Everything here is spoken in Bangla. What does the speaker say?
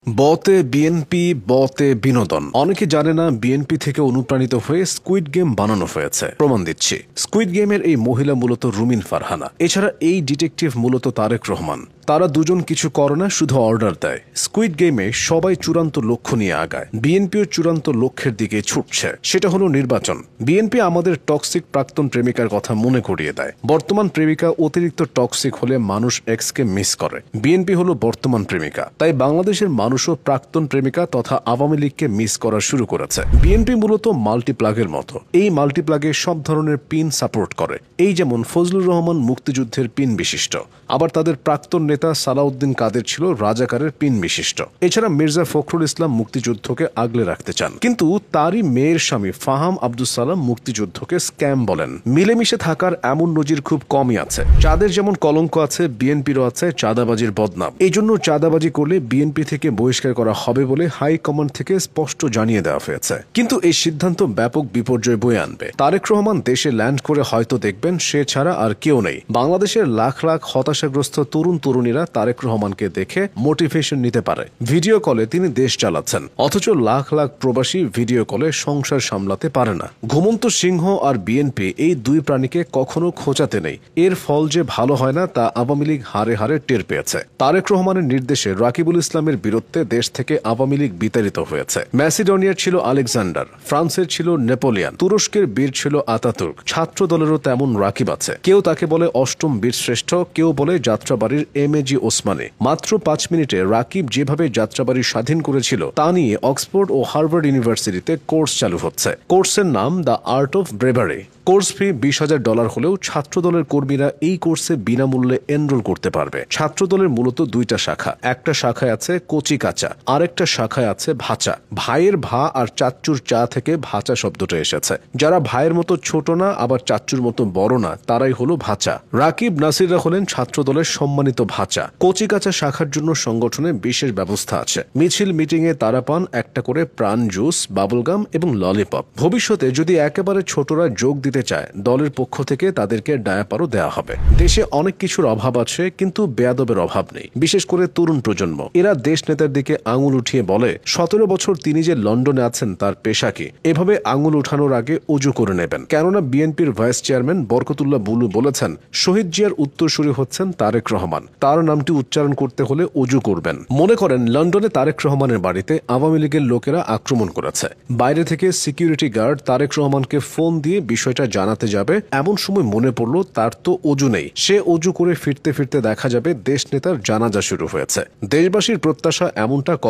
বতে বিএনপি বতে বিনোদন। অনেকে জানে না বিএনপি থেকে অনুপ্রাণিত হয়ে স্কুইড গেম বানানো হয়েছে। প্রমাণ দিচ্ছি। স্কুইড গেমের এই মহিলা মূলত রুমিন ফারহানা, এছাড়া এই ডিটেকটিভ মূলত তারেক রহমান। তারা দুজন কিছু করে না, শুধু অর্ডার দেয়। স্কুইড গেমে সবাই চূড়ান্ত লক্ষ্য নিয়ে আগায়, বিএনপিও চূড়ান্ত লক্ষ্যের দিকে ছুটছে, সেটা হলো নির্বাচন। বিএনপি আমাদের টক্সিক প্রাক্তন প্রেমিকার কথা মনে করিয়ে দেয়। বর্তমান প্রেমিকা অতিরিক্ত টক্সিক হলে মানুষ এক্সকে মিস করে, বিএনপি হলো বর্তমান প্রেমিকা। তাই বাংলাদেশের মানুষও প্রাক্তন প্রেমিকা তথা আওয়ামী লীগকে মিস করা শুরু করেছে। বিএনপি মূলত মাল্টিপ্লাগের মতো। এই মাল্টিপ্লাগে সব ধরনের পিন সাপোর্ট করে। এই যেমন ফজলুর রহমান মুক্তিযুদ্ধের পিন বিশিষ্ট, আবার তাদের প্রাক্তন নেতা সালাউদ্দিন কাদের ছিল রাজাকারের পিন বিশিষ্ট। এছাড়া মির্জা ফখরুল ইসলাম মুক্তিযুদ্ধকে আগলে রাখতে চান, কিন্তু তারই মেয়ের স্বামী ফাহাম আব্দুস সালাম মুক্তিযুদ্ধকে স্ক্যাম বলেন। মিলেমিশে থাকার এমন নজির খুব কমই আছে। যাদের যেমন কলঙ্ক আছে, বিএনপিরও আছে চাঁদাবাজির বদনাম। এই জন্য চাঁদাবাজি করলে বিএনপি থেকে বহিষ্কার করা হবে বলে হাইকমান্ড থেকে স্পষ্ট জানিয়ে দেওয়া হয়েছে। কিন্তু এই সিদ্ধান্ত ব্যাপক বিপর্যয় বয়ে আনবে। তারেক রহমান দেশে ল্যান্ড করে হয়তো দেখবেন সে ছাড়া আর কেউ নেই। বাংলাদেশের লাখ লাখ হতাশাগ্রস্ত তরুণ তরুণীরা তারেক রহমানকে দেখে মোটিভেশন নিতে পারে। ভিডিও কলে তিনি দেশ চালাচ্ছেন, অথচ লাখ লাখ প্রবাসী ভিডিও কলে সংসার সামলাতে পারে না। ঘুমন্ত সিংহ আর বিএনপি এই দুই প্রাণীকে কখনো খোঁচাতে নেই। এর ফল যে ভালো হয় না তা আওয়ামী লীগ হারে হারে টের পেয়েছে। তারেক রহমানের নির্দেশে রাকিবুল ইসলামের বিরুদ্ধে দেশ থেকে আওয়ামী লীগ বিতাড়িত হয়েছে। ম্যাসিডোনিয়ার ছিল আলেকজান্ডার, ফ্রান্সের ছিল নেপোলিয়ান, তুরস্কের বীর ছিল আতাতুর্ক। ছাত্র দলেরও তেমন রাকিব আছে। কেউ তাকে বলে অষ্টম বীর শ্রেষ্ঠ, কেউ বলে যাত্রাবাড়ির এমএজি ওসমানী। মাত্র 5 মিনিটে রাকিব যেভাবে যাত্রাবাড়ি স্বাধীন করেছিল তা নিয়ে অক্সফোর্ড ও হার্ভার্ড ইউনিভার্সিটিতে কোর্স চালু হচ্ছে। কোর্সের নাম the art of bravery. Course fee $20,000 হলেও ছাত্রদলের কর্মীরা এই কোর্সে বিনামূল্যে এনরোল করতে পারবে। ছাত্রদলের মূলত দুইটা শাখা। একটা শাখায় আছে কচি কাঁচা, আরেকটা শাখায় আছে ভাচা। ভাইয়ের ভা আর চাচ্চুর চা থেকে ভাচা শব্দটা এসেছে। যারা ভাইয়ের মতো ছোট না আবার চাচ্চুর মতো বড় না, তারাই হলো ভাচা। রাকিব নাসিররা হলেন ছাত্রদলের সম্মানিত ভাচা। কচি কাঁচা শাখার জন্য সংগঠনে বিশেষ ব্যবস্থা আছে। মিছিল মিটিংয়ে তারা পান একটা করে প্রাণ জুস, বাবলগাম এবং ললিপপ। ভবিষ্যতে যদি একেবারে ছোটরা যোগ দিতে চায়, দলের পক্ষ থেকে তাদেরকে ডায়াপারও দেওয়া হবে। দেশে অনেক কিছুর অভাব আছে, কিন্তু বেয়াদবের অভাব নেই, বিশেষ করে তরুণ প্রজন্ম। এরা দেশ নেতার দিকে আঙুল উঠিয়ে বলে 17 বছর তিনি যে লন্ডনে আছেন তার পেশা কি। এভাবে আঙুল উঠানোর আগে অজু করে নেবেন, কেননা বিএনপির ভাইস চেয়ারম্যান বরকতুল্লাহ বুলু বলেছেন শহীদ জিয়ার উত্তরসূরি হচ্ছেন তারেক রহমান। তার নামটি উচ্চারণ করতে হলে অজু করবেন। মনে করেন লন্ডনে তারেক রহমানের বাড়িতে আওয়ামী লীগের লোকেরা আক্রমণ করেছে। বাইরে থেকে সিকিউরিটি গার্ড তারেক রহমানকে ফোন দিয়ে বিষয়টা জানাতে যাবে। এমন সময় মনে পড়লো তার তো অজু নেই। সে অজু করে ফিরতে ফিরতে দেখা যাবে দেশ নেতার জানাজা শুরু হয়েছে। দেশবাসীর প্রত্যাশা এমনটা